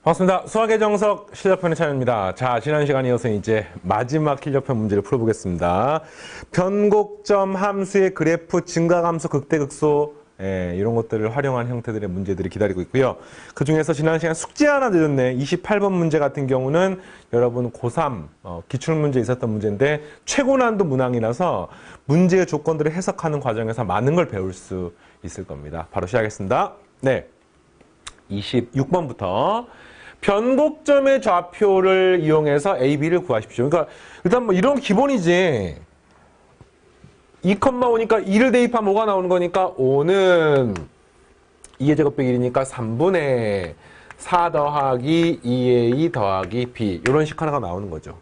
반갑습니다. 수학의 정석 실력편의 차연입니다. 자, 지난 시간에 이어서 이제 마지막 실력편 문제를 풀어보겠습니다. 변곡점 함수의 그래프 증가함수 극대극소 이런 것들을 활용한 형태들의 문제들이 기다리고 있고요. 그 중에서 지난 시간 숙제 하나 드렸네. 28번 문제 같은 경우는 여러분 고3 기출문제 있었던 문제인데 최고 난도 문항이라서 문제의 조건들을 해석하는 과정에서 많은 걸 배울 수 있을 겁니다. 바로 시작하겠습니다. 네, 26번부터 변곡점의 좌표를 이용해서 A, B를 구하십시오. 그러니까 일단 뭐 이런 기본이지. 2,5니까 2를 대입하면 뭐가 나오는 거니까 5는 2의 제곱 빼기 1이니까 3분의 4 더하기 2A 더하기 B 이런 식 하나가 나오는 거죠.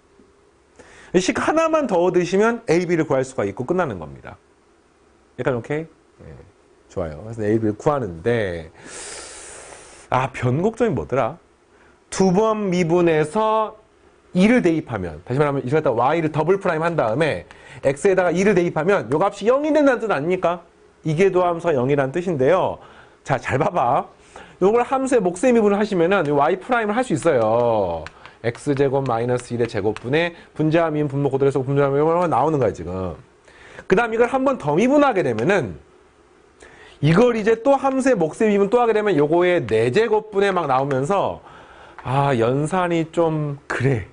이 식 하나만 더 얻으시면 A, B를 구할 수가 있고 끝나는 겁니다. 약간 오케이? 네, 좋아요. 그래서 A, B를 구하는데 변곡점이 뭐더라? 두 번 미분해서 2를 대입하면, 다시 말하면 이렇게 갖다 y를 더블 프라임 한 다음에 x에다가 2를 대입하면 요 값이 0이 된다는 뜻 아닙니까? 이계도함수가 0이라는 뜻인데요. 자, 잘 봐봐. 요걸 함수의 몫의 미분을 하시면은 y 프라임을 할 수 있어요. x제곱 마이너스 1의 제곱분의 분자함 미분 분모 고도에서 분자함 미분 나오는 거야 지금. 그 다음 이걸 한 번 더 미분하게 되면은 이걸 이제 또 함수의 몫의 미분 또 하게 되면 요거의 4제곱분에 막 나오면서 연산이 좀 그래.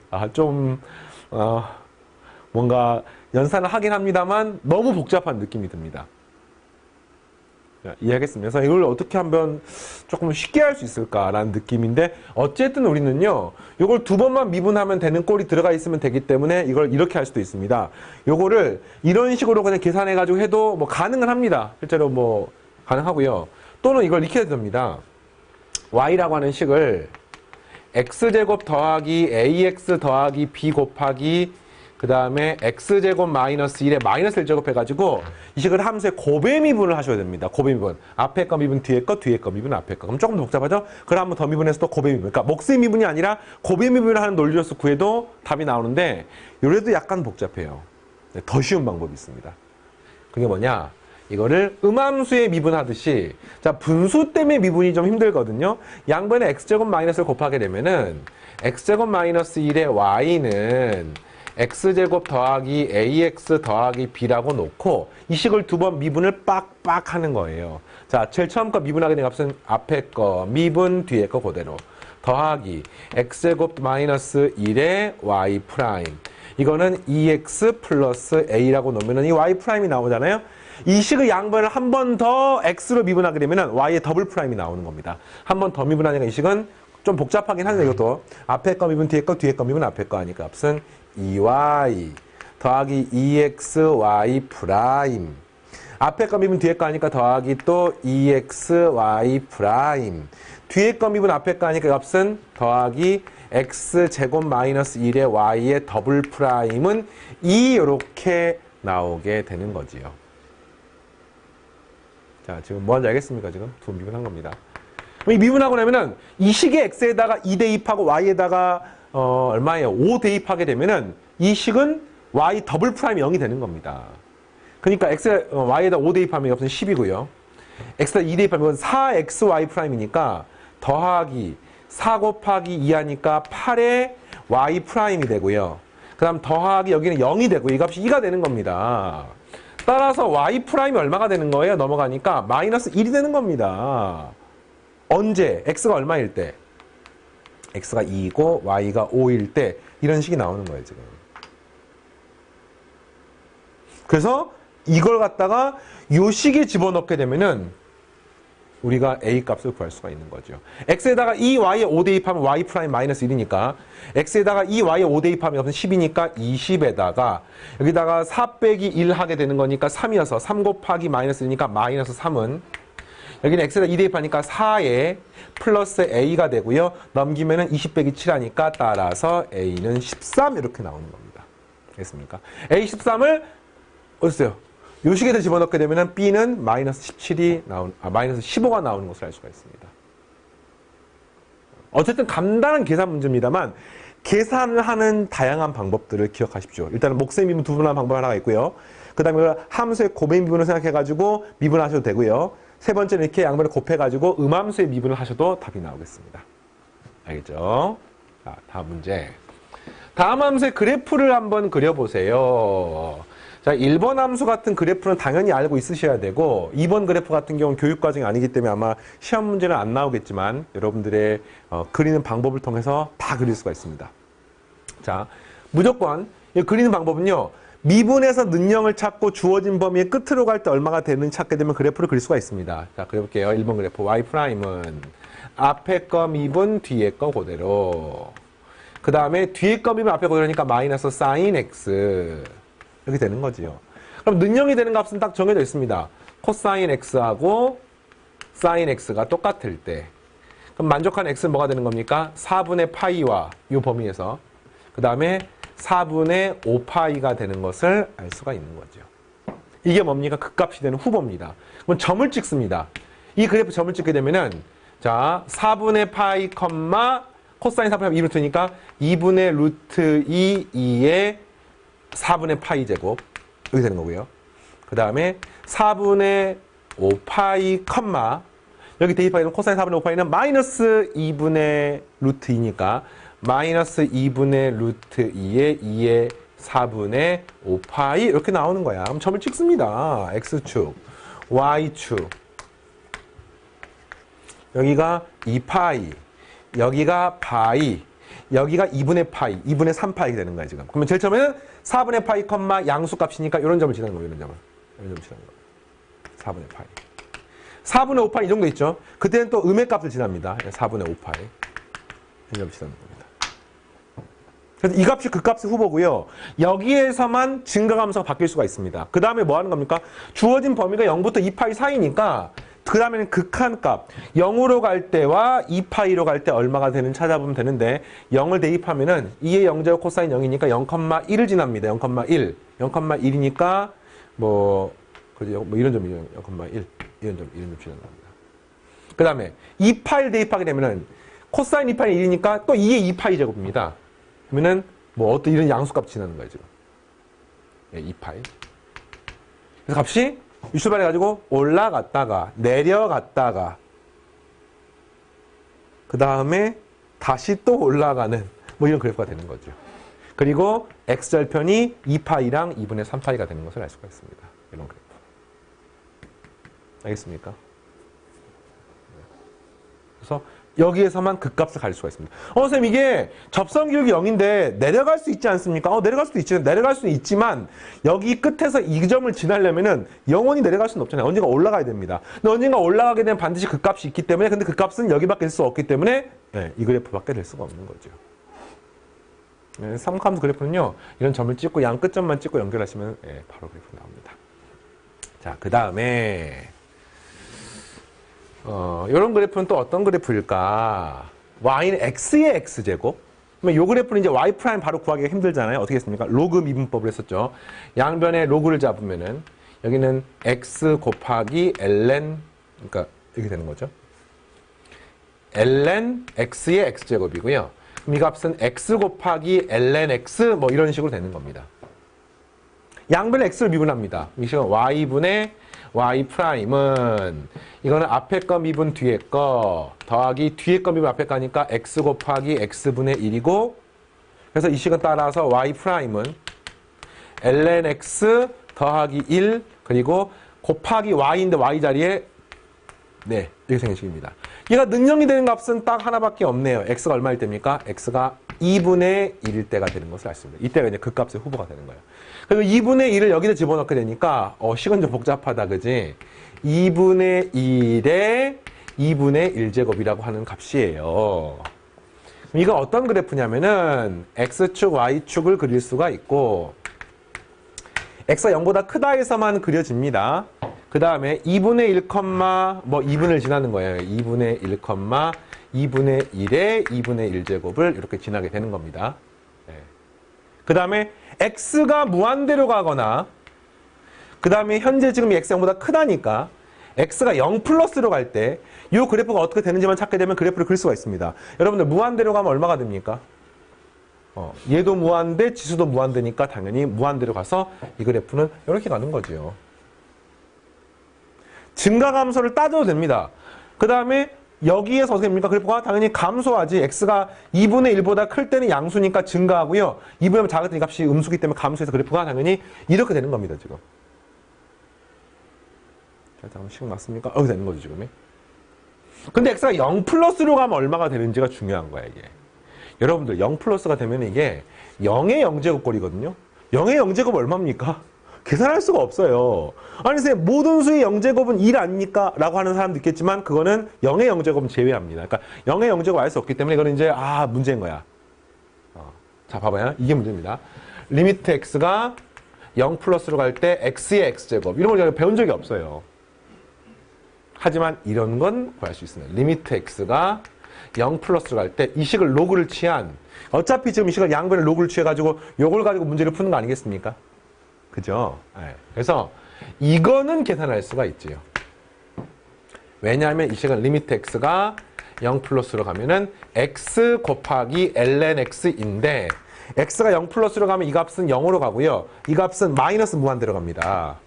뭔가 연산을 하긴 합니다만 너무 복잡한 느낌이 듭니다. 자, 이해하겠습니다. 그래서 이걸 어떻게 하면 조금 쉽게 할 수 있을까라는 느낌인데 어쨌든 우리는요. 이걸 두 번만 미분하면 되는 꼴이 들어가 있으면 되기 때문에 이걸 이렇게 할 수도 있습니다. 요거를 이런 식으로 그냥 계산해가지고 해도 뭐 가능은 합니다. 실제로 뭐 가능하고요. 또는 이걸 이렇게 해도 됩니다. y라고 하는 식을 x제곱 더하기 ax 더하기 b 곱하기 그 다음에 x제곱 마이너스 1에 마이너스 1제곱 해가지고 이 식을 함수의 곱의 미분을 하셔야 됩니다. 곱의 미분. 앞에 거 미분 뒤에 거, 뒤에 거 미분 앞에 거. 그럼 조금 더 복잡하죠? 그럼 한번 더 미분해서 또 곱의 미분. 그러니까 몫의 미분이 아니라 곱의 미분을 하는 논리로서 구해도 답이 나오는데 요래도 약간 복잡해요. 더 쉬운 방법이 있습니다. 그게 뭐냐? 이거를 음함수에 미분하듯이 자 분수 때문에 미분이 좀 힘들거든요. 양변에 x제곱 마이너스를 곱하게 되면은 x제곱 마이너스 1의 y는 x제곱 더하기 ax 더하기 b라고 놓고 이 식을 두 번 미분을 빡빡 하는 거예요. 자, 제일 처음 거 미분하게 된 값은 앞에 거 미분 뒤에 거 그대로 더하기 x제곱 마이너스 1의 y 프라임 이거는 2x 플러스 a라고 놓으면 이 y 프라임이 나오잖아요. 이 식의 양변을 한 번 더 x로 미분하게 되면 y의 더블 프라임이 나오는 겁니다. 한 번 더 미분하니까 이 식은 좀 복잡하긴 한데 이것도 앞에 거 미분 뒤에 거 뒤에 거 미분 앞에 거 하니까 값은 2y 더하기 2xy 프라임 앞에 거 미분 뒤에 거 하니까 더하기 또 2xy 프라임 뒤에 거 미분 앞에 거 하니까 값은 더하기 x제곱 마이너스 1의 y의 더블 프라임은 2 이렇게 나오게 되는 거지요. 자, 지금 뭐 하는지 알겠습니까? 지금 두 번 미분한 겁니다. 이 미분하고 나면은 이 식의 x에다가 2 대입하고 y에다가 얼마예요? 5 대입하게 되면은 이 식은 y 더블 프라임이 0이 되는 겁니다. 그러니까 y에다 5 대입하면 이것은 10이고요. x에다 2 대입하면 4xy 프라임이니까 더하기 4 곱하기 2 하니까 8의 y 프라임이 되고요. 그 다음 더하기 여기는 0이 되고 이 값이 2가 되는 겁니다. 따라서 y 프라임이 얼마가 되는 거예요? 넘어가니까 마이너스 1이 되는 겁니다. 언제? x가 얼마일 때? x가 2이고 y가 5일 때 이런 식이 나오는 거예요 지금. 그래서 이걸 갖다가 요 식에 집어넣게 되면은 우리가 a 값을 구할 수가 있는 거죠. x에다가 2y에 5 대입하면 y 프라임 마이너스 1이니까 x에다가 2y에 5 대입하면 10이니까 20에다가 여기다가 4 빼기 1 하게 되는 거니까 3이어서 3 곱하기 마이너스 1이니까 마이너스 3은 여기는 x에다 2 대입하니까 4에 플러스 a가 되고요. 넘기면은 20 빼기 7 하니까 따라서 a는 13 이렇게 나오는 겁니다. 알겠습니까? a 13을 어딨어요? 요 식에다 집어넣게 되면은 b는 마이너스 17이 마이너스 15가 나오는 것을 알 수가 있습니다. 어쨌든 간단한 계산 문제입니다만 계산을 하는 다양한 방법들을 기억하십시오. 일단은 몫의 미분 두 분한 방법 하나가 있고요. 그 다음에 함수의 곱의 미분을 생각해가지고 미분하셔도 되고요. 세 번째는 이렇게 양변을 곱해가지고 음함수의 미분을 하셔도 답이 나오겠습니다. 알겠죠? 자, 다음 문제. 다음 함수의 그래프를 한번 그려보세요. 자, 1번 함수 같은 그래프는 당연히 알고 있으셔야 되고 2번 그래프 같은 경우는 교육과정이 아니기 때문에 아마 시험 문제는 안 나오겠지만 여러분들의 그리는 방법을 통해서 다 그릴 수가 있습니다. 자, 무조건 이 그리는 방법은요. 미분에서 는형을 찾고 주어진 범위의 끝으로 갈 때 얼마가 되는지 찾게 되면 그래프를 그릴 수가 있습니다. 자, 그려볼게요. 1번 그래프 Y'은 앞에 거 미분, 뒤에 거 그대로. 그 다음에 뒤에 거 미분, 앞에 거 그대로니까 마이너스 사인 X. 이렇게 되는 거지요. 그럼 는형이 되는 값은 딱 정해져 있습니다. 코사인 X하고 사인 X가 똑같을 때. 그럼 만족한 X는 뭐가 되는 겁니까? 4분의 파이와 이 범위에서. 그 다음에 4분의 5파이가 되는 것을 알 수가 있는 거죠. 이게 뭡니까? 극값이 되는 후보입니다. 그럼 점을 찍습니다. 이 그래프 점을 찍게 되면은 자 4분의 파이 컴마 코사인 4분의 2루트니까 2분의 루트 2의 4분의 파이 제곱 이렇게 되는 거고요. 그 다음에 4분의 5파이 컴마 여기 대입하게 되면 코사인 4분의 5파이는 마이너스 2분의 루트 2니까 마이너스 2분의 루트 2의 4분의 5파이 이렇게 나오는 거야. 그럼 점을 찍습니다. X축, Y축. 여기가 2파이, 여기가 파이, 여기가 2분의 파이, 2분의 3파이 되는 거야 지금. 그러면 제일 처음에는 4분의 파이 컴마 양수값이니까 이런 점을 지나는 거예요. 이런 점을. 이런 점을 지나는 거예요. 4분의 파이. 4분의 5파이 이 정도 있죠. 그때는 또 음의 값을 지납니다. 4분의 5파이. 이 점을 지나는 겁니다. 그래서 이 값이 그 값의 후보고요. 여기에서만 증가함수가 바뀔 수가 있습니다. 그 다음에 뭐 하는 겁니까? 주어진 범위가 0부터 2파이 사이니까 그 다음에는 극한값 0으로 갈 때와 2파이로 갈 때 얼마가 되는지 찾아보면 되는데 0을 대입하면은 2의 0제곱 코사인 0이니까 0,1을 지납니다. 0,1. 0,1이니까 뭐 이런 점이죠. 0,1. 이런 점 지납니다. 그 다음에 2파이를 대입하게 되면은 코사인 2파이 1이니까 또 2의 2파이 제곱입니다. 그러면은 뭐 어떤 이런 양수값 지나는 거예요 지금. 예, 2파이. 그래서 값이 유출발해가지고 올라갔다가 내려갔다가 그 다음에 다시 또 올라가는 뭐 이런 그래프가 되는 거죠. 그리고 x절편이 2파이랑 2분의 3파이가 되는 것을 알 수가 있습니다. 이런 그래프. 알겠습니까? 그래서 여기에서만 극값을 가질 수가 있습니다. 선생님 이게 접선기울기 0인데 내려갈 수 있지 않습니까? 내려갈 수도 있죠. 내려갈 수는 있지만 여기 끝에서 이 점을 지나려면은 영원히 내려갈 수는 없잖아요. 언젠가 올라가야 됩니다. 근데 언젠가 올라가게 되면 반드시 극값이 있기 때문에 근데 극값은 여기밖에 될 수 없기 때문에 이 그래프밖에 될 수가 없는 거죠. 삼각함수 그래프는요. 이런 점을 찍고 양 끝점만 찍고 연결하시면 바로 그래프 나옵니다. 자, 그 다음에 이런 그래프는 또 어떤 그래프일까? y는 x의 x제곱. 그러면 이 그래프는 이제 y 프라임 바로 구하기가 힘들잖아요. 어떻게 했습니까? 로그 미분법을 했었죠. 양변에 로그를 잡으면은 여기는 x 곱하기 ln 그러니까 이렇게 되는 거죠. ln x의 x제곱이고요. 그럼 이 값은 x 곱하기 ln x 뭐 이런 식으로 되는 겁니다. 양변에 x를 미분합니다. 이 식은 y분의 y 프라임은 이거는 앞에 거 미분 뒤에 거 더하기 뒤에 거 미분 앞에 거니까 x 곱하기 x분의 1이고 그래서 이 식은 따라서 y 프라임은 ln x 더하기 1 그리고 곱하기 y인데 y 자리에 이렇게 생긴 식입니다. 얘가 능형이 되는 값은 딱 하나밖에 없네요. x가 얼마일 때입니까? x가 2분의 1일 때가 되는 것을 알 수 있습니다. 이때가 이제 그 값의 후보가 되는 거예요. 그리고 2분의 1을 여기다 집어넣게 되니까 식은 좀 복잡하다 그지? 2분의 1에 2분의 1제곱이라고 하는 값이에요. 이건 어떤 그래프냐면은 x축, y축을 그릴 수가 있고 x가 0보다 크다에서만 그려집니다. 그 다음에 2분의 1, 뭐 2분을 지나는 거예요. 2분의 1, 2분의 1에 2분의 1제곱을 이렇게 지나게 되는 겁니다. 그 다음에 x가 무한대로 가거나 그 다음에 현재 지금 x 0보다 크다니까 x가 0 플러스로 갈 때 이 그래프가 어떻게 되는지만 찾게 되면 그래프를 그릴 수가 있습니다. 여러분들 무한대로 가면 얼마가 됩니까? 얘도 무한대, 지수도 무한대니까 당연히 무한대로 가서 이 그래프는 이렇게 가는 거죠. 증가감소를 따져도 됩니다. 그 다음에 여기에서 어떻게 됩니까? 그래프가 당연히 감소하지. x가 2분의 1보다 클 때는 양수니까 증가하고요. 2분의 1보다 작을 때 이 값이 음수기 때문에 감소해서 그래프가 당연히 이렇게 되는 겁니다, 지금. 자, 다음 식 맞습니까? 이렇게 되는 거죠, 지금. 근데 x가 0 플러스로 가면 얼마가 되는지가 중요한 거야, 이게. 여러분들 0 플러스가 되면 이게 0의 0제곱꼴이거든요. 0의 0제곱 얼마입니까? 계산할 수가 없어요. 아니 선생님 모든 수의 0제곱은 1 아닙니까? 라고 하는 사람도 있겠지만 그거는 0의 0제곱은 제외합니다. 그러니까 0의 0제곱 알 수 없기 때문에 이거는 이제 문제인 거야. 자 봐봐요. 이게 문제입니다. 리미트 x가 0 플러스로 갈 때 x의 x제곱 이런 걸 제가 배운 적이 없어요. 하지만 이런 건 구할 수 있습니다. 리미트 x가 0 플러스로 갈 때 이 식을 로그를 취한 어차피 지금 이 식을 양변의 로그를 취해가지고 요걸 가지고 문제를 푸는 거 아니겠습니까? 그죠? 네. 그래서 이거는 계산할 수가 있지요. 왜냐하면 이 식은 리미트 x가 0 플러스로 가면은 x 곱하기 ln x인데 x가 0 플러스로 가면 이 값은 0으로 가고요. 이 값은 마이너스 무한 들어갑니다.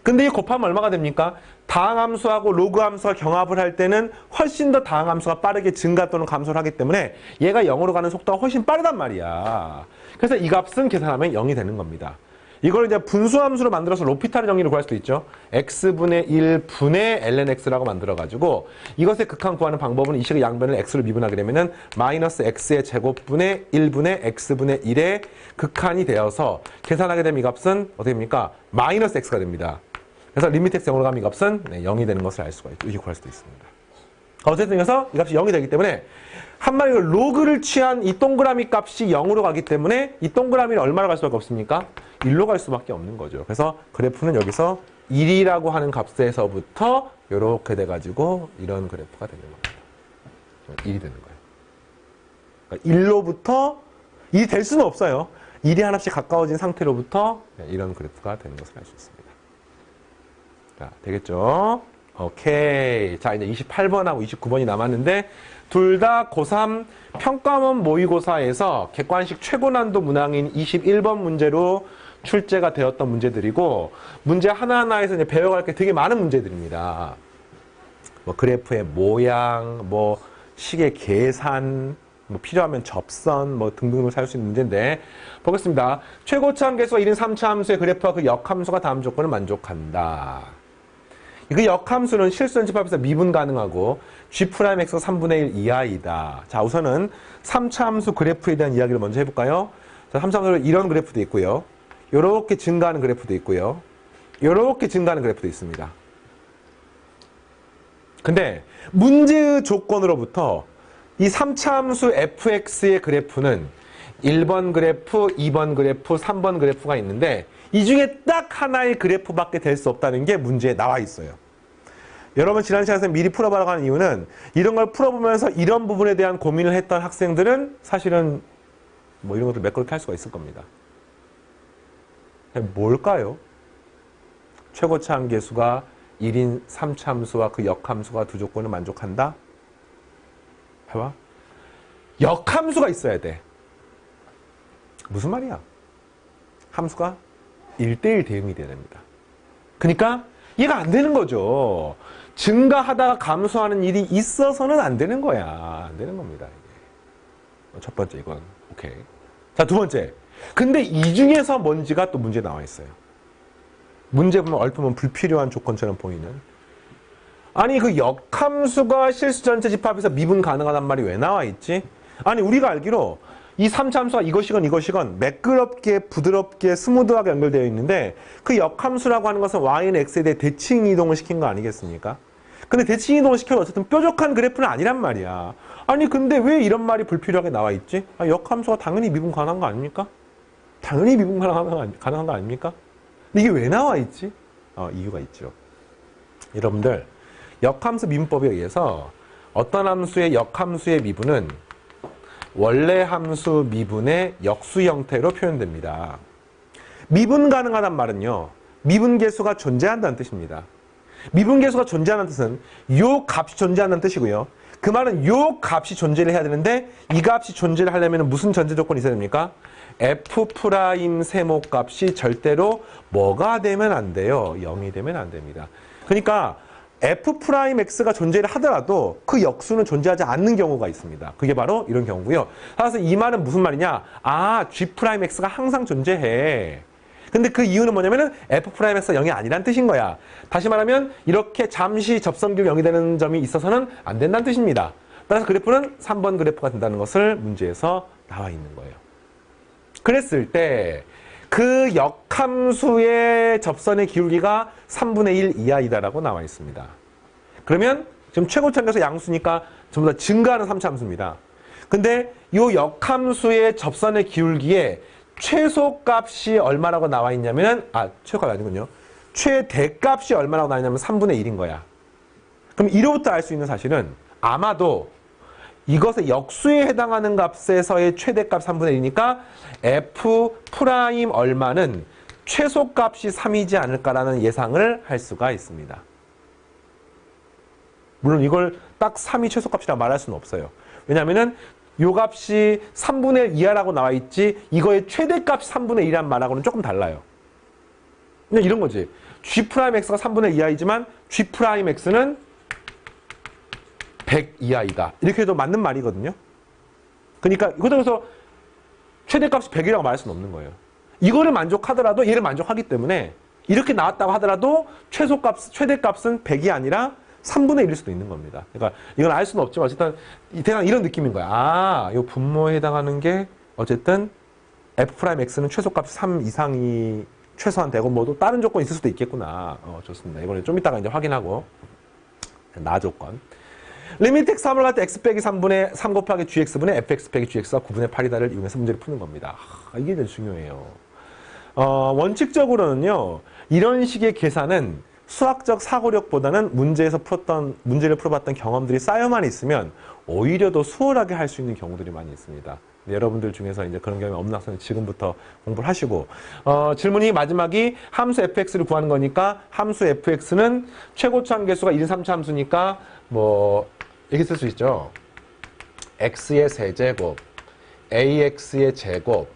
근데 이 곱하면 얼마가 됩니까? 다항함수하고 로그함수가 경합을 할 때는 훨씬 더 다항함수가 빠르게 증가 또는 감소를 하기 때문에 얘가 0으로 가는 속도가 훨씬 빠르단 말이야. 그래서 이 값은 계산하면 0이 되는 겁니다. 이걸 이제 분수함수로 만들어서 로피탈의 정의를 구할 수도 있죠. x분의 1분의 ln x라고 만들어가지고 이것의 극한 구하는 방법은 이 식의 양변을 x로 미분하게 되면은 마이너스 x의 제곱분의 1분의 x분의 1의 극한이 되어서 계산하게 되면 이 값은 어떻게 됩니까? 마이너스 x가 됩니다. 그래서 리미트 x 0으로 가면 이 값은 0이 되는 것을 알 수가 있고 이렇게 구할 수도 있습니다. 어쨌든 그래서 이 값이 0이 되기 때문에 한마디로 로그를 취한 이 동그라미 값이 0으로 가기 때문에 이 동그라미는 얼마로 갈 수밖에 없습니까? 1로 갈 수밖에 없는 거죠. 그래서 그래프는 여기서 1이라고 하는 값에서부터 이렇게 돼가지고 이런 그래프가 되는 겁니다. 1이 되는 거예요. 그러니까 1로부터 1이 될 수는 없어요. 1이 하나씩 가까워진 상태로부터 이런 그래프가 되는 것을 알 수 있습니다. 자, 되겠죠? 오케이. 자, 이제 28번하고 29번이 남았는데 둘 다 고3 평가원 모의고사에서 객관식 최고난도 문항인 21번 문제로 출제가 되었던 문제들이고 문제 하나하나에서 이제 배워갈 게 되게 많은 문제들입니다. 뭐 그래프의 모양, 뭐 식의 계산, 뭐 필요하면 접선, 뭐 등등을 살 수 있는 문제인데 보겠습니다. 최고차함 계수와 1인 3차 함수의 그래프와 그 역함수가 다음 조건을 만족한다. 그 역함수는 실수는 집합에서 미분 가능하고 G'X가 3분의 1 이하이다. 자, 우선은 3차 함수 그래프에 대한 이야기를 먼저 해볼까요? 자, 3차 함수는 이런 그래프도 있고요. 요렇게 증가하는 그래프도 있고요. 요렇게 증가하는 그래프도 있습니다. 근데 문제의 조건으로부터 이 3차 함수 fx의 그래프는 1번 그래프, 2번 그래프, 3번 그래프가 있는데 이 중에 딱 하나의 그래프밖에 될 수 없다는 게 문제에 나와 있어요. 여러분 지난 시간에 미리 풀어보라고 하는 이유는 이런 걸 풀어보면서 이런 부분에 대한 고민을 했던 학생들은 사실은 뭐 이런 것들 매끄럽게 할 수가 있을 겁니다. 뭘까요? 최고차함 계수가 1인 3참수와 그 역함수가 두 조건을 만족한다? 봐봐. 역함수가 있어야 돼. 무슨 말이야? 함수가 1대1 대응이 돼야 됩니다. 그러니까 얘가 안 되는 거죠. 증가하다가 감소하는 일이 있어서는 안 되는 거야. 안 되는 겁니다. 이게. 첫 번째 이건 오케이. 자, 두 번째. 근데 이 중에서 뭔지가 또 문제에 나와 있어요. 문제 보면 얼핏 불필요한 조건처럼 보이는. 아니 그 역함수가 실수 전체 집합에서 미분 가능하단 말이 왜 나와 있지? 아니 우리가 알기로 이 3참수가 이것이건 매끄럽게 부드럽게 스무드하게 연결되어 있는데 그 역함수라고 하는 것은 y는 x에 대해 대칭 이동을 시킨 거 아니겠습니까? 근데 대칭 이동을 시켜도 어쨌든 뾰족한 그래프는 아니란 말이야. 아니 근데 왜 이런 말이 불필요하게 나와 있지? 아, 역함수가 당연히 미분 가능한 거 아닙니까? 당연히 미분 가능한 거 아닙니까? 근데 이게 왜 나와 있지? 이유가 있죠. 여러분들 역함수 미분법에 의해서 어떤 함수의 역함수의 미분은 원래 함수 미분의 역수 형태로 표현됩니다. 미분 가능하단 말은요. 미분계수가 존재한다는 뜻입니다. 미분계수가 존재하는 뜻은 요 값이 존재한다는 뜻이고요. 그 말은 요 값이 존재를 해야 되는데 이 값이 존재를 하려면 무슨 전제 조건이 있어야 됩니까? F' 세모값이 절대로 뭐가 되면 안 돼요? 0이 되면 안 됩니다. 그러니까 f'x가 존재를 하더라도 그 역수는 존재하지 않는 경우가 있습니다. 그게 바로 이런 경우고요. 따라서 이 말은 무슨 말이냐? 아, g'x가 항상 존재해. 근데 그 이유는 뭐냐면은 f'x가 0이 아니란 뜻인 거야. 다시 말하면 이렇게 잠시 접선기로 0이 되는 점이 있어서는 안 된다는 뜻입니다. 따라서 그래프는 3번 그래프가 된다는 것을 문제에서 나와 있는 거예요. 그랬을 때 그 역함수의 접선의 기울기가 3분의 1 이하이다라고 나와 있습니다. 그러면 지금 최고차에서 양수니까 전부 다 증가하는 3차 함수입니다. 근데 이 역함수의 접선의 기울기에 최소값이 얼마라고 나와 있냐면은, 최소값이 아니군요. 최대값이 얼마라고 나와 있냐면 3분의 1인 거야. 그럼 이로부터 알 수 있는 사실은 아마도 이것의 역수에 해당하는 값에서의 최대값 3분의 1이니까 f' 얼마는 최소값이 3이지 않을까라는 예상을 할 수가 있습니다. 물론 이걸 딱 3이 최소값이라고 말할 수는 없어요. 왜냐하면은 요 값이 3분의 1 이하라고 나와 있지 이거의 최대값이 3분의 1이란 말하고는 조금 달라요. 그냥 이런 거지. g'x가 3분의 1 이하이지만 g'x는 100 이하이다. 이렇게 해도 맞는 말이거든요. 그러니까 이거에서 최대값이 100이라고 말할 수는 없는 거예요. 이거를 만족하더라도 얘를 만족하기 때문에 이렇게 나왔다고 하더라도 최대값은 100이 아니라 3분의 1일 수도 있는 겁니다. 그러니까 이건 알 수는 없지만 어쨌든 대략 이런 느낌인 거야. 아, 이 분모에 해당하는 게 어쨌든 f'x는 최소값이 3 이상이 최소한 되고 뭐 다른 조건이 있을 수도 있겠구나. 좋습니다. 이거는 좀 이따가 이제 확인하고 나 조건. 리미트 x 3을 갈 때 x 빼기 3분의 3 곱하기 gx분의 fx 빼기 gx가 9분의 8이다를 이용해서 문제를 푸는 겁니다. 이게 제일 중요해요. 원칙적으로는요, 이런 식의 계산은 수학적 사고력보다는 문제를 풀어봤던 경험들이 쌓여만 있으면 오히려 더 수월하게 할 수 있는 경우들이 많이 있습니다. 여러분들 중에서 이제 그런 경험이 없는 학생은 지금부터 공부를 하시고, 질문이 마지막이 함수 fx를 구하는 거니까 함수 fx는 최고차 함계수가 1인 3차 함수니까 뭐 이렇게 쓸 수 있죠. x의 세제곱, ax의 제곱,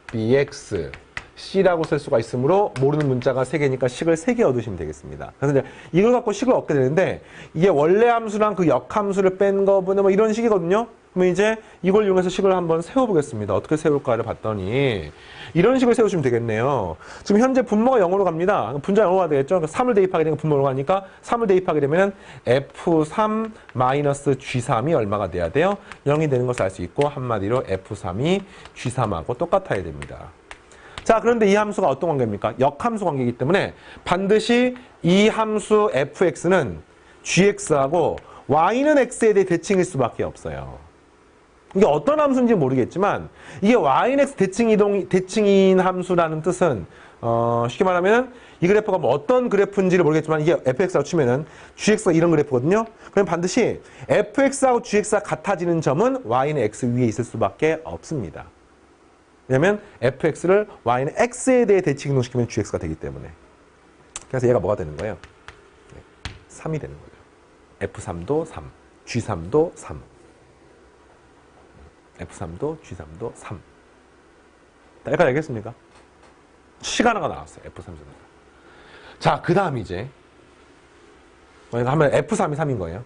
bx, c라고 쓸 수가 있으므로 모르는 문자가 3개니까 식을 3개 얻으시면 되겠습니다. 그래서 이제 이걸 갖고 식을 얻게 되는데 이게 원래 함수랑 그 역함수를 뺀 거보다 뭐 이런 식이거든요. 그럼 이제 이걸 이용해서 식을 한번 세워보겠습니다. 어떻게 세울까를 봤더니 이런 식을 세우시면 되겠네요. 지금 현재 분모가 0으로 갑니다. 분자 0으로 가야 되겠죠. 3을 대입하게 되면 분모로 가니까 3을 대입하게 되면 f3 마이너스 g3이 얼마가 돼야 돼요? 0이 되는 것을 알 수 있고 한마디로 f3이 g3하고 똑같아야 됩니다. 자, 그런데 이 함수가 어떤 관계입니까? 역함수 관계이기 때문에 반드시 이 함수 fx는 gx하고 y는 x에 대해 대칭일 수밖에 없어요. 이게 어떤 함수인지 모르겠지만 이게 y는 x 대칭인 함수라는 뜻은 쉽게 말하면 이 그래프가 뭐 어떤 그래프인지를 모르겠지만 이게 fx라고 치면은 gx가 이런 그래프거든요. 그럼 반드시 fx하고 gx가 같아지는 점은 y는 x 위에 있을 수밖에 없습니다. 왜냐면 fx를 y는 x에 대해 대칭 이동시키면 gx가 되기 때문에. 그래서 얘가 뭐가 되는 거예요? 3이 되는 거죠. f3도 3, g3도 3. f3도 G3도 3. 여기까지 알겠습니까? 시간화가 나왔어요. F3, G3. 자, 그 다음 이제 하면 F3이 3인 거예요.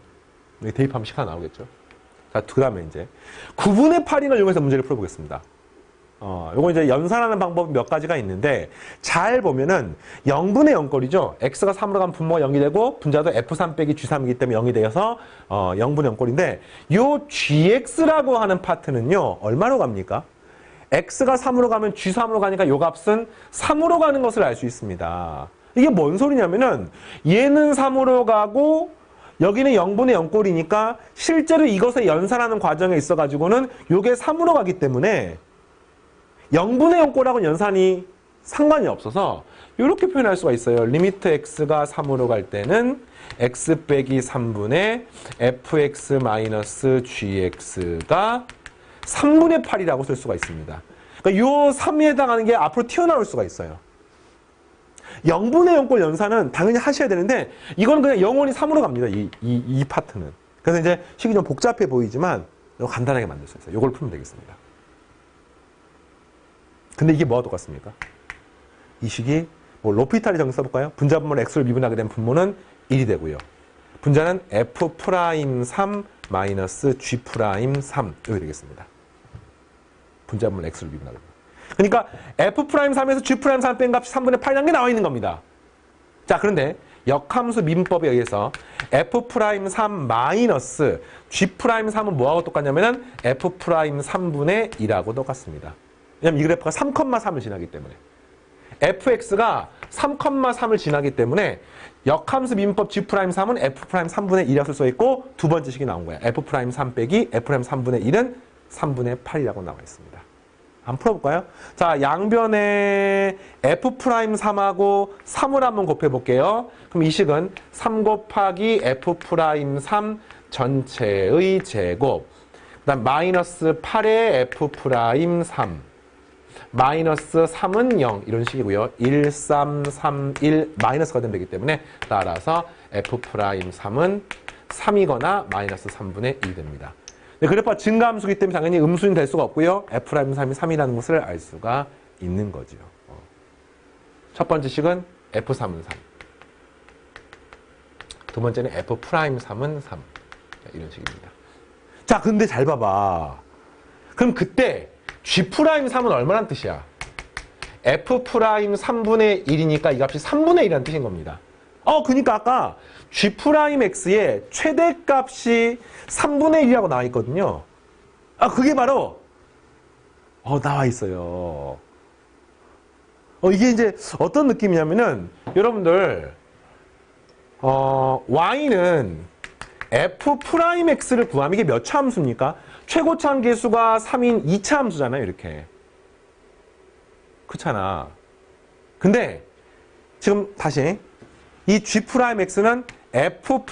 여기 대입하면 시간 나오겠죠. 자, 그 다음에 이제 9분의 8인을 이용해서 문제를 풀어보겠습니다. 요거 이제 연산하는 방법 몇 가지가 있는데 잘 보면은 0분의 0꼴이죠. x가 3으로 가면 분모가 0이 되고 분자도 f3 빼기 g3이기 때문에 0이 되어서 0분의 0꼴인데 요 gx라고 하는 파트는요. 얼마로 갑니까? x가 3으로 가면 g3으로 가니까 요 값은 3으로 가는 것을 알 수 있습니다. 이게 뭔 소리냐면은 얘는 3으로 가고 여기는 0분의 0꼴이니까 실제로 이것을 연산하는 과정에 있어가지고는 요게 3으로 가기 때문에 0분의 0꼴하고는 연산이 상관이 없어서 이렇게 표현할 수가 있어요. 리미트 x가 3으로 갈 때는 x 빼기 3분의 fx 마이너스 gx가 3분의 8이라고 쓸 수가 있습니다. 그러니까 요 3에 해당하는 게 앞으로 튀어나올 수가 있어요. 0분의 0꼴 연산은 당연히 하셔야 되는데 이거는 그냥 영원히 3으로 갑니다. 이 파트는. 그래서 이제 식이 좀 복잡해 보이지만 이거 간단하게 만들 수 있어요. 이걸 풀면 되겠습니다. 근데 이게 뭐와 똑같습니까? 이 식이 뭐 로피탈의 정리 써볼까요? 분자분모를 x로 미분하게 되면 분모는 1이 되고요. 분자는 F'3 마이너스 G'3 이렇게 되겠습니다. 분자분을 X로 미분하고. 그러니까 F'3에서 G'3 뺀 값이 3분의 8이라는 게 나와 있는 겁니다. 자, 그런데 역함수 미분법에 의해서 F'3 마이너스 G'3은 뭐하고 똑같냐면은 F'3분의 1하고 똑같습니다. 왜냐면 이 그래프가 3,3을 지나기 때문에. fx가 3,3을 지나기 때문에 역함수 미분법 G'3은 F'3분의 1이라고 쓸 수 있고 두 번째 식이 나온 거야. F'3 빼기 F'3분의 1은 3분의 8이라고 나와 있습니다. 한번 풀어볼까요? 자, 양변에 F'3하고 3을 한번 곱해볼게요. 그럼 이 식은 3 곱하기 F'3 전체의 제곱, 그 다음 마이너스 8의 F'3, 마이너스 3은 0 이런 식이고요. 1, 3, 3, 1 마이너스가 되기 때문에 따라서 F'3은 3이거나 마이너스 3분의 1이 됩니다. 네, 그래프가 증가함수이기 때문에 당연히 음수는 될 수가 없고요. F'I 3이라는 것을 알 수가 있는 거죠. 첫 번째 식은 F'3은 3. 두 번째는 F'I 3은 3. 이런 식입니다. 자, 근데 잘 봐봐. 그럼 그때 G'3은 얼마란 뜻이야? F' 3분의 1이니까 이 값이 3분의 1이라는 뜻인 겁니다. 그러니까 아까 G'X의 최대값이 3분의 1이라고 나와 있거든요. 그게 바로 나와 있어요. 이게 이제 어떤 느낌이냐면은 여러분들 Y는 F'X를 구하면 이게 몇 차 함수입니까? 최고차 함계수가 3인 2차 함수잖아요. 이렇게. 그렇잖아. 근데 지금 다시 이 G'X는 F'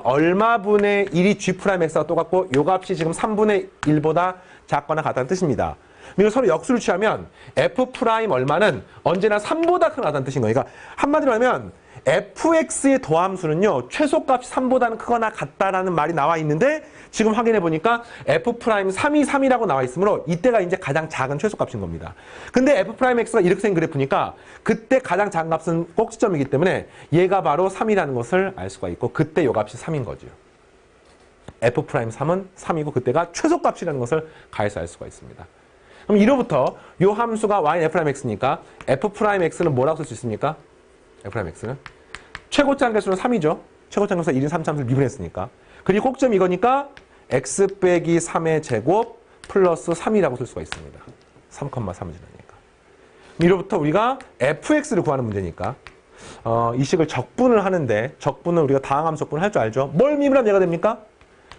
얼마분의 1이 G'X가 똑같고 요 값이 지금 3분의 1보다 작거나 같다는 뜻입니다. 이걸 서로 역수를 취하면 F' 얼마는 언제나 3보다 크다는 뜻인 거예요. 그러니까 한마디로 하면 fx의 더함수는요, 최소값이 3보다는 크거나 같다라는 말이 나와 있는데 지금 확인해 보니까 F'3이 3이라고 나와 있으므로 이때가 이제 가장 작은 최소값인 겁니다. 근데 F'X가 이렇게 생긴 그래프니까 그때 가장 작은 값은 꼭지점이기 때문에 얘가 바로 3이라는 것을 알 수가 있고 그때 요 값이 3인 거죠. F'3은 3이고 그때가 최소값이라는 것을 가해서 알 수가 있습니다. 그럼 이로부터 요 함수가 Y는 F'X니까 F'X는 뭐라고 쓸 수 있습니까? F'X는 최고차 함계수는 3이죠. 최고차 함계수가 1인 3차함수를 미분했으니까. 그리고 꼭점 이거니까 x 빼기 3의 제곱 플러스 3이라고 쓸 수가 있습니다. 3,3을 지나니까. 이로부터 우리가 fx를 구하는 문제니까 이 식을 적분을 하는데 적분은 우리가 다항함 적분을 할 줄 알죠. 뭘 미분하면 얘가 됩니까?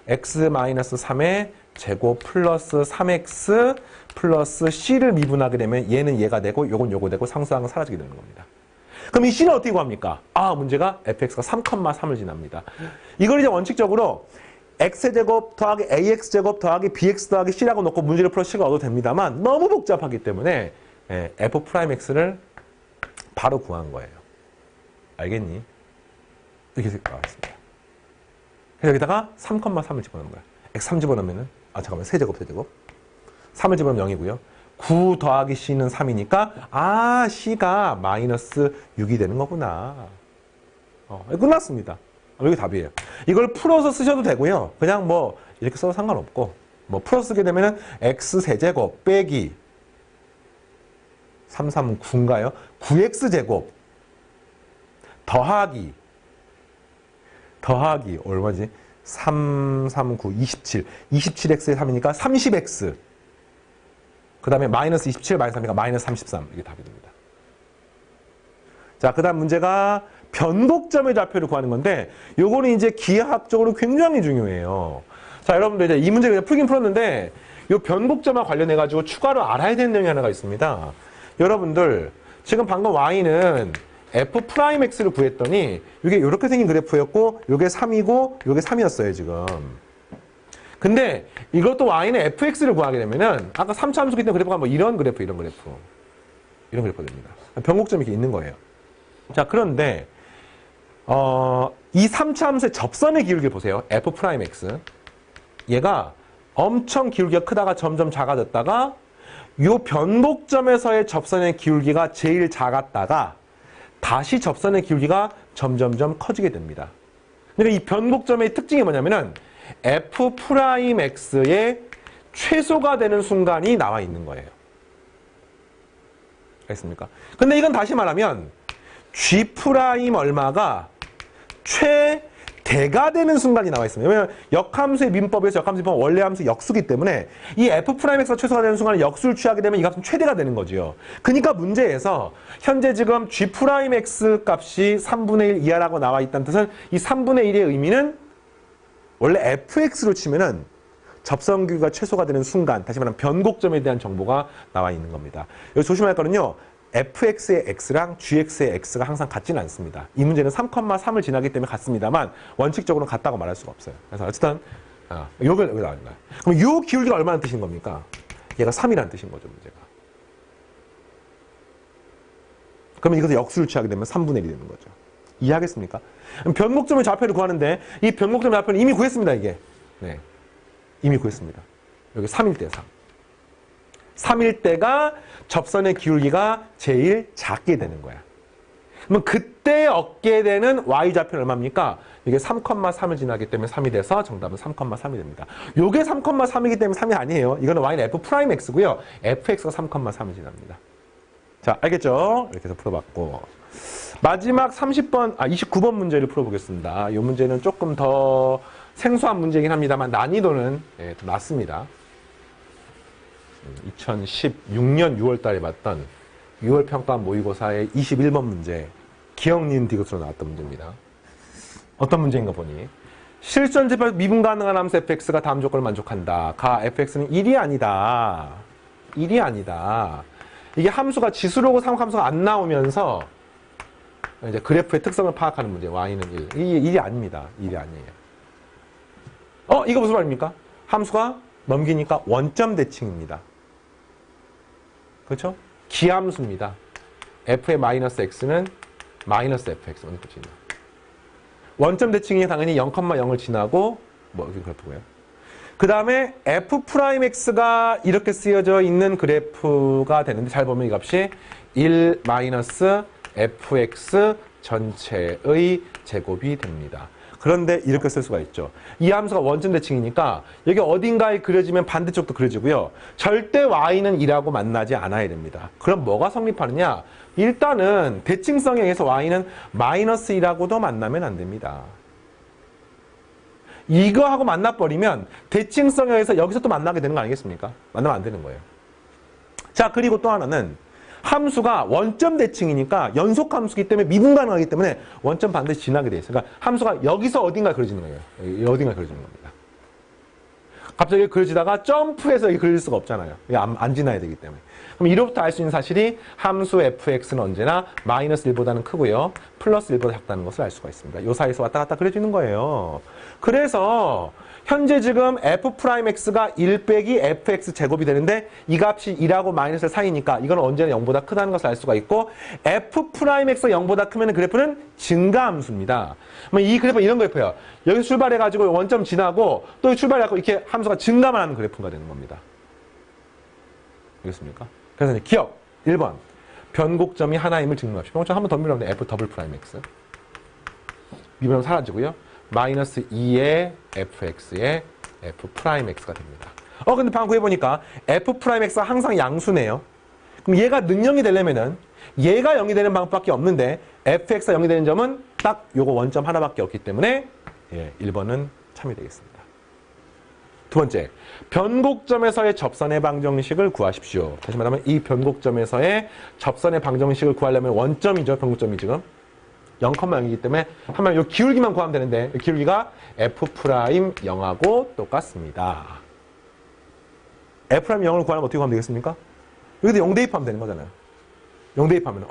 x-3의 제곱 플러스 3x 플러스 c를 미분하게 되면 얘는 얘가 되고 요건 요거 되고 상수항은 사라지게 되는 겁니다. 그럼 이 c는 어떻게 구합니까? 문제가 fx가 3,3을 지납니다. 이걸 이제 원칙적으로 x제곱 더하기 ax제곱 더하기 bx 더하기 c라고 놓고 문제를 풀어 식을 얻어도 됩니다만 너무 복잡하기 때문에 f'x를 바로 구한 거예요. 알겠니? 이렇게 나왔습니다. 그래서 여기다가 3,3을 집어넣는 거야. x 3 집어넣으면은 잠깐만 세제곱 3을 집어넣으면 0이고요. 9 더하기 c는 3이니까 c가 마이너스 6이 되는 거구나. 끝났습니다. 여기 답이에요. 이걸 풀어서 쓰셔도 되고요. 그냥 뭐 이렇게 써도 상관없고 풀어서 쓰게 되면은 x 세제곱 빼기 3, 3, 9인가요? 9x 제곱 더하기 얼마지? 3, 3, 9, 27. 27x에 3이니까 30x. 그 다음에 마이너스 27, 마이너스 3이니까 마이너스 33. 이게 답이 됩니다. 자, 그 다음 문제가 변곡점의 좌표를 구하는 건데 요거는 이제 기하학적으로 굉장히 중요해요. 자, 여러분들 이제 이 문제 그냥 풀긴 풀었는데 요 변곡점과 관련해 가지고 추가로 알아야 되는 내용이 하나가 있습니다. 여러분들 지금 방금 y는 f'x를 구했더니 이게 이렇게 생긴 그래프였고 요게 3이고 요게 3이었어요 지금. 근데 이것도 y는 fx를 구하게 되면은 아까 3차 함수기 때문에 그래프가 뭐 이런 그래프가 됩니다. 변곡점이 이렇게 있는 거예요. 자, 그런데 이 3차 함수의 접선의 기울기를 보세요. f'x. 얘가 엄청 기울기가 크다가 점점 작아졌다가 요 변곡점에서의 접선의 기울기가 제일 작았다가 다시 접선의 기울기가 점점점 커지게 됩니다. 그러니까 이 변곡점의 특징이 뭐냐면은 f'x의 최소가 되는 순간이 나와 있는 거예요. 알겠습니까? 근데 이건 다시 말하면 g' 얼마가 최대가 되는 순간이 나와 있습니다. 왜냐면 역함수의 민법에서 역함수의 민법은 원래 함수 역수기 때문에 이 f'x가 최소가 되는 순간에 역수를 취하게 되면 이 값은 최대가 되는 거죠. 그러니까 문제에서 현재 지금 g'x 값이 3분의 1 이하라고 나와 있다는 뜻은 이 3분의 1의 의미는 원래 fx로 치면은 접선규가 최소가 되는 순간, 다시 말하면 변곡점에 대한 정보가 나와 있는 겁니다. 여기 조심해야 할 거는요. fx의 x랑 gx의 x가 항상 같지는 않습니다. 이 문제는 3,3을 지나기 때문에 같습니다만 원칙적으로는 같다고 말할 수가 없어요. 그래서 어쨌든 요걸 여기 나옵니다. 그럼 요 기울기가 얼마나 뜻인 겁니까? 얘가 3이라는 뜻인 거죠, 문제가. 그러면 이것을 역수를 취하게 되면 3분의 1이 되는 거죠. 이해하겠습니까? 변곡점의 좌표를 구하는데 이 변곡점의 좌표는 이미 구했습니다, 이게. 네. 이미 구했습니다. 여기 3일 때 3. 3일 때가 접선의 기울기가 제일 작게 되는 거야. 그러면 그때 얻게 되는 y좌표는 얼마입니까? 이게 3,3을 지나기 때문에 3이 돼서 정답은 3,3이 됩니다. 요게 3,3이기 때문에 3이 아니에요. 이거는 y는 f'x고요. fx가 3,3을 지납니다. 자, 알겠죠? 이렇게 해서 풀어봤고. 마지막 29번 문제를 풀어보겠습니다. 이 문제는 조금 더 생소한 문제이긴 합니다만 난이도는 더 낮습니다. 2016년 6월 달에 봤던 6월 평가 모의고사의 21번 문제, 기억니은 디귿으로 나왔던 문제입니다. 어떤 문제인가 보니 실전지표 미분 가능한 함수 fx가 다음 조건을 만족한다. 가 fx는 1이 아니다. 1이 아니다. 이게 함수가 지수로고 삼각함수가 안 나오면서 이제 그래프의 특성을 파악하는 문제. y는 1. 이게 1이 아닙니다. 1이 아니에요. 이거 무슨 말입니까? 함수가 넘기니까 원점 대칭입니다. 그렇죠? 기함수입니다. f의 마이너스 x는 마이너스 fx. 원점 대칭이 당연히 0,0을 지나고 그렇고요. 그 다음에 f'x가 이렇게 쓰여져 있는 그래프가 되는데 잘 보면 이 값이 1 마이너스 fx 전체의 제곱이 됩니다. 그런데 이렇게 쓸 수가 있죠. 이 함수가 원점 대칭이니까 여기 어딘가에 그려지면 반대쪽도 그려지고요. 절대 y는 2라고 만나지 않아야 됩니다. 그럼 뭐가 성립하느냐? 일단은 대칭성에 의해서 y는 마이너스 2라고도 만나면 안 됩니다. 이거하고 만나버리면 대칭성에 의해서 여기서 또 만나게 되는 거 아니겠습니까? 만나면 안 되는 거예요. 자, 그리고 또 하나는 함수가 원점 대칭이니까 연속함수기 때문에 미분 가능하기 때문에 원점 반드시 지나게 돼 있어요. 그러니까 함수가 여기서 어딘가 그려지는 거예요. 어딘가 그려지는 겁니다. 갑자기 그려지다가 점프해서 여기 그려질 수가 없잖아요. 안 지나야 되기 때문에. 그럼 이로부터 알 수 있는 사실이 함수 fx는 언제나 마이너스 1보다는 크고요. 플러스 1보다 작다는 것을 알 수가 있습니다. 이 사이에서 왔다 갔다 그려지는 거예요. 그래서 현재 지금 f'x가 1 빼기 fx 제곱이 되는데 이 값이 2하고 마이너스 사이니까 이건 언제나 0보다 크다는 것을 알 수가 있고 f'x가 0보다 크면 그래프는 증가함수입니다. 그러면 이 그래프는 이런 그래프예요. 여기서 출발해가지고 원점 지나고 또 출발해가지고 이렇게 함수가 증가만 하는 그래프가 되는 겁니다. 알겠습니까? 그래서 이제 기억 1번 변곡점이 하나임을 증명합시다. 변곡점 한 번 더 밀어보면 f'(x) 미분하면 사라지고요. 마이너스 2의 fx의 f'x가 됩니다. 근데 방금 구해보니까 f'x가 항상 양수네요. 그럼 얘가 능형이 되려면은 얘가 0이 되는 방법밖에 없는데 fx가 0이 되는 점은 딱 요거 원점 하나밖에 없기 때문에 1번은 참이 되겠습니다. 두 번째, 변곡점에서의 접선의 방정식을 구하십시오. 다시 말하면 이 변곡점에서의 접선의 방정식을 구하려면 원점이죠. 변곡점이 지금 0,0이기 때문에 하면 이 기울기만 구하면 되는데 이 기울기가 f'0하고 똑같습니다. f'0을 구하려면 어떻게 구하면 되겠습니까? 여기도 0 대입하면 되는 거잖아요. 0 대입하면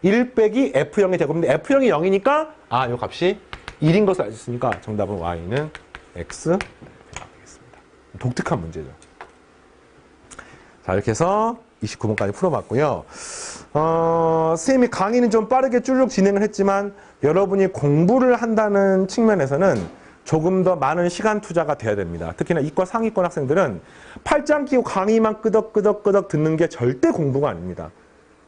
1 빼기 f0의 제곱인데 f0이 0이니까 이 값이 1인 것을 알 수 있으니까 정답은 y는 x 되겠습니다. 독특한 문제죠. 자, 이렇게 해서 29번까지 풀어봤고요. 선생님이 강의는 좀 빠르게 쭈르륵 진행을 했지만 여러분이 공부를 한다는 측면에서는 조금 더 많은 시간 투자가 돼야 됩니다. 특히나 이과 상위권 학생들은 팔짱 끼고 강의만 끄덕끄덕 듣는 게 절대 공부가 아닙니다.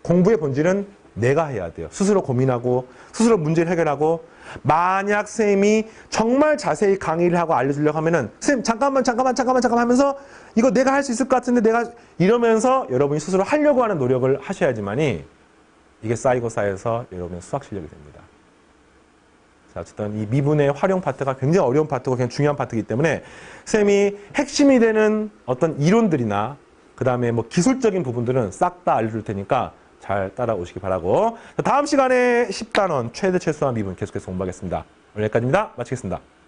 공부의 본질은 내가 해야 돼요. 스스로 고민하고 스스로 문제를 해결하고 만약 쌤이 정말 자세히 강의를 하고 알려주려고 하면은 쌤 잠깐만 하면서 이거 내가 할 수 있을 것 같은데 내가 이러면서 여러분이 스스로 하려고 하는 노력을 하셔야지만이 이게 쌓이고 쌓여서 여러분의 수학 실력이 됩니다. 자, 어쨌든 이 미분의 활용 파트가 굉장히 어려운 파트고 굉장히 중요한 파트이기 때문에 쌤이 핵심이 되는 어떤 이론들이나 그 다음에 뭐 기술적인 부분들은 싹 다 알려줄 테니까 잘 따라오시기 바라고. 다음 시간에 10단원 최대 최소한 미분 계속해서 공부하겠습니다. 오늘 여기까지입니다. 마치겠습니다.